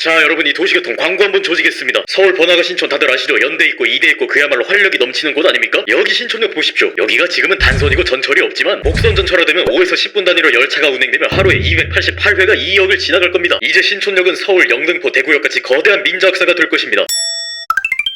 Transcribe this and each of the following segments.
자, 여러분, 이 도시교통 광고 한번 조지겠습니다. 서울 번화가 신촌 다들 아시죠? 연대 있고 이대 있고 그야말로 활력이 넘치는 곳 아닙니까? 여기 신촌역 보십시오. 여기가 지금은 단선이고 전철이 없지만 복선 전철화되면 5에서 10분 단위로 열차가 운행되며 하루에 288회가 이 역을 지나갈 겁니다. 이제 신촌역은 서울, 영등포, 대구역같이 거대한 민자 역사가 될 것입니다.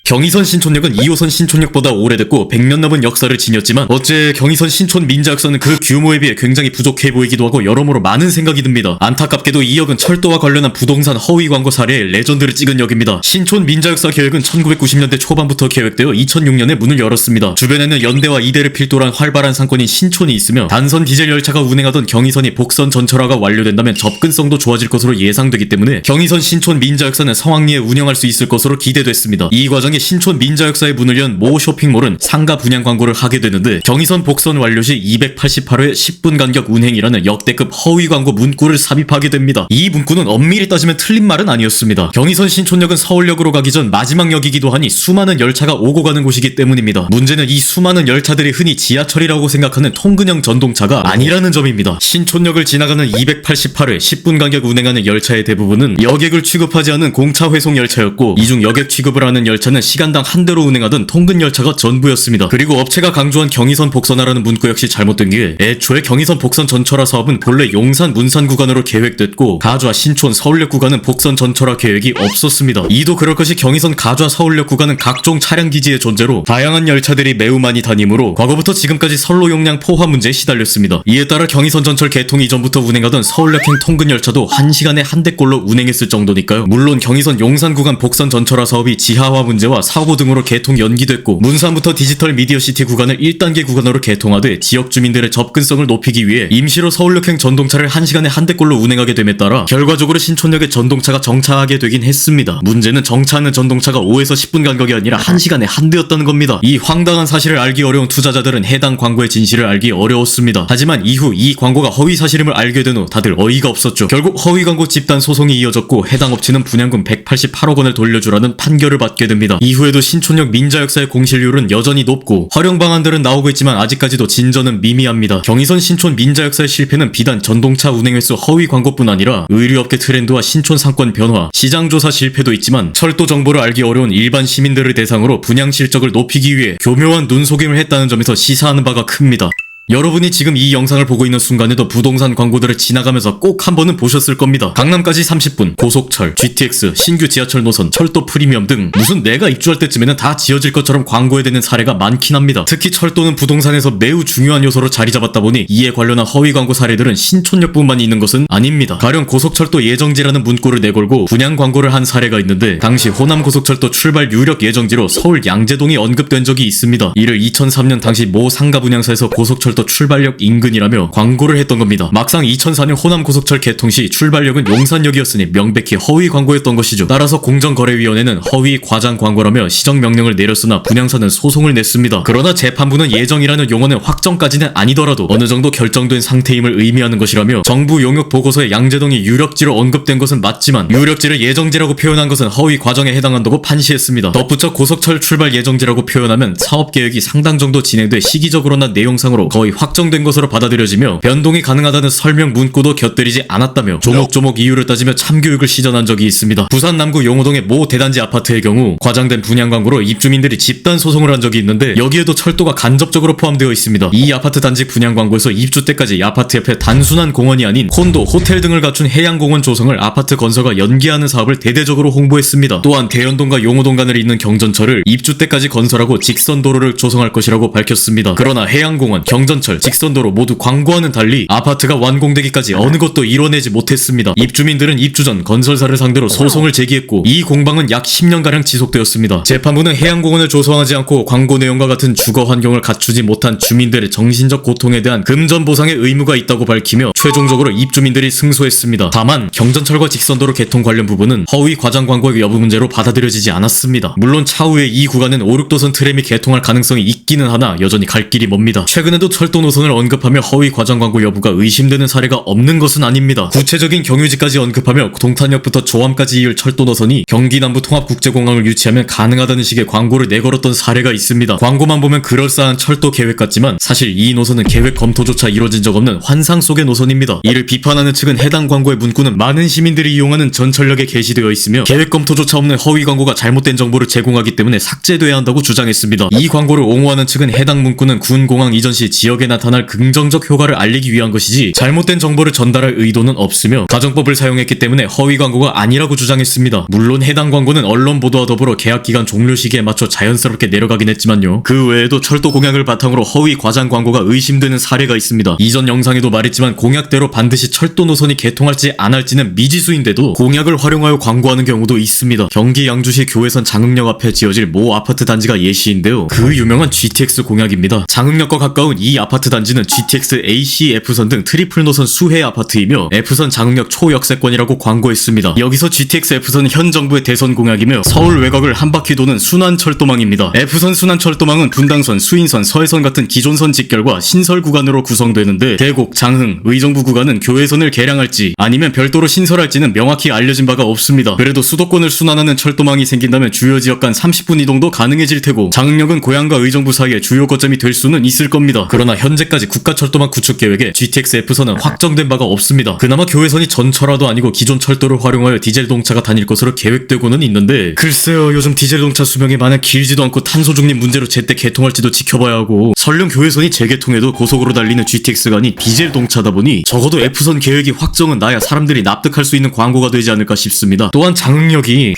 경의선 신촌역은 2호선 신촌역보다 오래됐고 100년 넘은 역사를 지녔지만 어째 경의선 신촌 민자 역사는 그 규모에 비해 굉장히 부족해 보이기도 하고 여러모로 많은 생각이 듭니다. 안타깝게도 이 역은 철도와 관련한 부동산 허위 광고 사례에 레전드를 찍은 역입니다. 신촌 민자 역사 계획은 1990년대 초반부터 계획되어 2006년에 문을 열었습니다. 주변에는 연대와 이대를 필두로 한 활발한 상권인 신촌이 있으며 단선 디젤 열차가 운행하던 경의선이 복선 전철화가 완료된다면 접근성도 좋아질 것으로 예상되기 때문에 경의선 신촌 민자 역사는 성황리에 운영할 수 있을 것으로 기대됐습니다. 이 과정에 신촌 민자 역사의 문을 연 모 쇼핑몰은 상가 분양 광고를 하게 되는데 경의선 복선 완료 시 288회 10분 간격 운행이라는 역대급 허위 광고 문구를 삽입하게 됩니다. 이 문구는 엄밀히 따지면 틀린 말은 아니었습니다. 경의선 신촌역은 서울역으로 가기 전 마지막 역이기도 하니 수많은 열차가 오고 가는 곳이기 때문입니다. 문제는 이 수많은 열차들이 흔히 지하철이라고 생각하는 통근형 전동차가 아니라는 점입니다. 신촌역을 지나가는 288회 10분 간격 운행하는 열차의 대부분은 여객을 취급하지 않은 공차 회송 열차였고 이 중 여객 취급을 하는 열차는 시간당 한 대로 운행하던 통근 열차가 전부였습니다. 그리고 업체가 강조한 경의선 복선화라는 문구 역시 잘못된 게 애초에 경의선 복선 전철화 사업은 본래 용산 문산 구간으로 계획됐고 가좌 신촌 서울역 구간은 복선 전철화 계획이 없었습니다. 이도 그럴 것이 경의선 가좌 서울역 구간은 각종 차량 기지의 존재로 다양한 열차들이 매우 많이 다니므로 과거부터 지금까지 선로 용량 포화 문제에 시달렸습니다. 이에 따라 경의선 전철 개통 이전부터 운행하던 서울역행 통근 열차도 1시간에 한 대꼴로 운행했을 정도니까요. 물론 경의선 용산 구간 복선 전철화 사업이 지하화 문제와 사고 등으로 개통 연기됐고 문산부터 디지털 미디어시티 구간을 1단계 구간으로 개통하되 지역 주민들의 접근성을 높이기 위해 임시로 서울역행 전동차를 1시간에 한 대꼴로 운행하게 됨에 따라 결과적으로 신촌역에 전동차가 정차하게 되긴 했습니다. 문제는 정차하는 전동차가 5에서 10분 간격이 아니라 1시간에 한 대였다는 겁니다. 이 황당한 사실을 알기 어려운 투자자들은 해당 광고의 진실을 알기 어려웠습니다. 하지만 이후 이 광고가 허위 사실임을 알게 된 후 다들 어이가 없었죠. 결국 허위 광고 집단 소송이 이어졌고 해당 업체는 분양금 188억 원을 돌려주라는 판결을 받게 됩니다. 이후에도 신촌역 민자 역사의 공실률은 여전히 높고 활용 방안들은 나오고 있지만 아직까지도 진전은 미미합니다. 경의선 신촌 민자 역사의 실패는 비단 전동차 운행 횟수 허위 광고뿐 아니라 의류업계 트렌드와 신촌 상권 변화, 시장조사 실패도 있지만 철도 정보를 알기 어려운 일반 시민들을 대상으로 분양 실적을 높이기 위해 교묘한 눈속임을 했다는 점에서 시사하는 바가 큽니다. 여러분이 지금 이 영상을 보고 있는 순간에도 부동산 광고들을 지나가면서 꼭 한 번은 보셨을 겁니다. 강남까지 30분, 고속철, GTX, 신규 지하철 노선, 철도 프리미엄 등 무슨 내가 입주할 때쯤에는 다 지어질 것처럼 광고에 대는 사례가 많긴 합니다. 특히 철도는 부동산에서 매우 중요한 요소로 자리 잡았다 보니 이에 관련한 허위 광고 사례들은 신촌역뿐만 있는 것은 아닙니다. 가령 고속철도 예정지라는 문구를 내걸고 분양 광고를 한 사례가 있는데 당시 호남고속철도 출발 유력 예정지로 서울 양재동이 언급된 적이 있습니다. 이를 2003년 당시 모 상가 분양사에서 고속철도 출발역 인근이라며 광고를 했던 겁니다. 막상 2004년 호남고속철 개통 시 출발역은 용산역이었으니 명백히 허위 광고였던 것이죠. 따라서 공정거래위원회는 허위 과장 광고라며 시정명령을 내렸으나 분양사는 소송을 냈습니다. 그러나 재판부는 예정이라는 용어는 확정까지는 아니더라도 어느 정도 결정된 상태임을 의미하는 것이라며 정부 용역 보고서에 양재동이 유력지로 언급된 것은 맞지만 유력지를 예정지라고 표현한 것은 허위 과정에 해당한다고 판시했습니다. 덧붙여 고속철 출발 예정지라고 표현하면 사업계획이 상당 정도 진행돼 시기적으로나 내용상으로 거의 확정된 것으로 받아들여지며 변동이 가능하다는 설명 문구도 곁들이지 않았다며 조목조목 이유를 따지며 참교육을 시전한 적이 있습니다. 부산 남구 용호동의 모 대단지 아파트의 경우 과장된 분양 광고로 입주민들이 집단 소송을 한 적이 있는데 여기에도 철도가 간접적으로 포함되어 있습니다. 이 아파트 단지 분양 광고에서 입주 때까지 아파트 옆에 단순한 공원이 아닌 콘도, 호텔 등을 갖춘 해양공원 조성을 아파트 건설과 연계하는 사업을 대대적으로 홍보했습니다. 또한 대연동과 용호동 간을 잇는 경전철을 입주 때까지 건설하고 직선도로를 조성할 것이라고 밝혔습니다. 그러나 해양공원, 경전철, 직선도로 모두 광고와는 달리 아파트가 완공되기까지 어느 것도 이뤄내지 못했습니다. 입주민들은 입주 전 건설사를 상대로 소송을 제기했고 이 공방은 약 10년가량 지속되었습니다. 재판부는 해양공원을 조성하지 않고 광고 내용과 같은 주거 환경을 갖추지 못한 주민들의 정신적 고통에 대한 금전 보상의 의무가 있다고 밝히며 최종적으로 입주민들이 승소했습니다. 다만 경전철과 직선도로 개통 관련 부분은 허위 과장 광고의 여부 문제로 받아들여지지 않았습니다. 물론 차후에 이 구간은 5, 6도선 트램이 개통할 가능성이 있기는 하나 여전히 갈 길이 멉니다. 최근에도 철도 노선을 언급하며 허위 과장 광고 여부가 의심되는 사례가 없는 것은 아닙니다. 구체적인 경유지까지 언급하며 동탄역부터 조암까지 이을 철도 노선이 경기 남부 통합국제공항을 유치하면 가능하다는 식의 광고를 내걸었던 사례가 있습니다. 광고만 보면 그럴싸한 철도 계획 같지만 사실 이 노선은 계획 검토조차 이뤄진 적 없는 환상 속의 노선입니다. 이를 비판하는 측은 해당 광고의 문구는 많은 시민들이 이용하는 전철역에 게시되어 있으며 계획 검토조차 없는 허위 광고가 잘못된 정보를 제공하기 때문에 삭제돼야 한다고 주장했습니다. 이 광고를 옹호하는 측은 해당 문구는 군 공항 이전 시 지역에 나타날 긍정적 효과를 알리기 위한 것이지 잘못된 정보를 전달할 의도는 없으며 가정법을 사용했기 때문에 허위 광고가 아니라고 주장했습니다. 물론 해당 광고는 언론 보도와 더불어 계약 기간 종료 시기에 맞춰 자연스럽게 내려가긴 했지만요. 그 외에도 철도 공약을 바탕으로 허위 과장 광고가 의심되는 사례가 있습니다. 이전 영상에도 말했지만 공약대로 반드시 철도 노선이 개통할지 안 할지는 미지수인데도 공약을 활용하여 광고하는 경우도 있습니다. 경기 양주시 교회선 장흥역 앞에 지어질 모 아파트 단지가 예시인데요. 그 유명한 GTX 공약입니다. 장흥역과 가까운 이 아파트 단지는 GTX AC, F선 등 트리플 노선 수혜 아파트이며 F선 장흥역 초역세권이라고 광고했습니다. 여기서 GTX F선 현 정부의 대선 공약이며 서울 외곽을 한 바퀴 도는 순환철도망입니다. F선 순환철도망은 분당선, 수인선, 서해선 같은 기존선 직결과 신설 구간으로 구성되는데 대곡, 장흥, 의정부 구간은 교외선을 개량할지 아니면 별도로 신설할지는 명확히 알려진 바가 없습니다. 그래도 수도권을 순환하는 철도망이 생긴다면 주요 지역 간 30분 이동도 가능해질 테고 장흥역은 고향과 의정부 사이에 주요 거점이 될 수는 있을 겁니다. 그러나 현재까지 국가철도망 구축 계획에 GTX F선은 확정된 바가 없습니다. 그나마 교외선이 전철화도 아니고 기존 철도를 활용하여 디젤 동차가 다닐 것으로 계획되고는 있는데 글쎄요, 요즘 디젤 동차 수명이 마냥 길지도 않고 탄소 중립 문제로 제때 개통할지도 지켜봐야 하고 설령 교외선이 재개통해도 고속으로 달리는 GTX가 아닌 디젤 동차다 보니 적어도 F선 계획이 확정은 나야 사람들이 납득할 수 있는 광고가 되지 않을까 싶습니다. 또한 장흥역이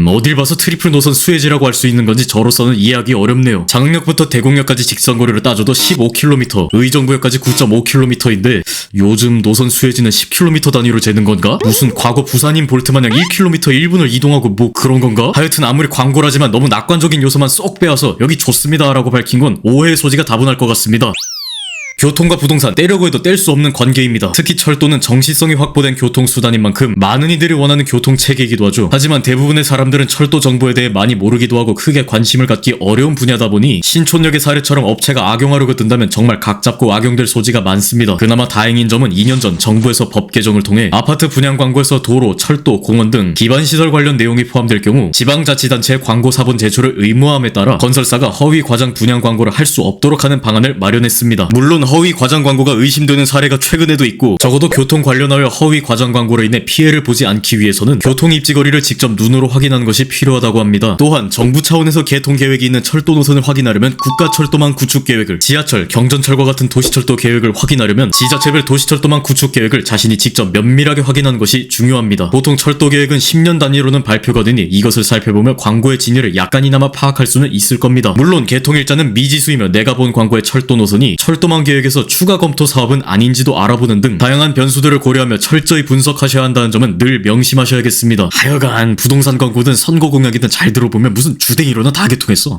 어딜 봐서 트리플 노선 수혜지라고 할 수 있는 건지 저로서는 이해하기 어렵네요. 장흥역부터 대곡역까지 직선거리로 따져도 15km, 의정부역까지 9.5km인데 요즘 노선 수혜지는 10km 단위로 재는 건가? 무슨 과거 부산인 볼트 마냥 1km 1분을 이동하고 뭐 그런 건가? 하여튼 아무리 광고라지만 너무 낙관적인 요소만 쏙 빼와서 여기 좋습니다 라고 밝힌 건 오해의 소지가 다분할 것 같습니다. 교통과 부동산 떼려고 해도 뗄 수 없는 관계입니다. 특히 철도는 정시성이 확보된 교통수단인 만큼 많은 이들이 원하는 교통체계이기도 하죠. 하지만 대부분의 사람들은 철도 정보에 대해 많이 모르기도 하고 크게 관심을 갖기 어려운 분야다 보니 신촌역의 사례처럼 업체가 악용하려고 든다면 정말 각 잡고 악용될 소지가 많습니다. 그나마 다행인 점은 2년 전 정부에서 법 개정을 통해 아파트 분양 광고에서 도로, 철도, 공원 등 기반시설 관련 내용이 포함될 경우 지방자치단체의 광고 사본 제출을 의무함에 따라 건설사가 허위 과장 분양 광고를 할 수 없도록 하는 방안을 마련했습니다. 물론 허위 과장 광고가 의심되는 사례가 최근에도 있고 적어도 교통 관련하여 허위 과장 광고로 인해 피해를 보지 않기 위해서는 교통 입지거리를 직접 눈으로 확인하는 것이 필요하다고 합니다. 또한 정부 차원에서 개통 계획이 있는 철도 노선을 확인하려면 국가철도망 구축 계획을, 지하철, 경전철과 같은 도시철도 계획을 확인하려면 지자체별 도시철도망 구축 계획을 자신이 직접 면밀하게 확인하는 것이 중요합니다. 보통 철도 계획은 10년 단위로는 발표가 되니 이것을 살펴보며 광고의 진위를 약간이나마 파악할 수는 있을 겁니다. 물론 개통 일자는 미지수이며 내가 본 광고의 철도 노선이 철도망 계획에서 추가 검토 사업은 아닌지도 알아보는 등 다양한 변수들을 고려하며 철저히 분석하셔야 한다는 점은 늘 명심하셔야겠습니다. 하여간 부동산 광고든 선거 공약이든 잘 들어보면 무슨 주댕이로나 다 개통했어.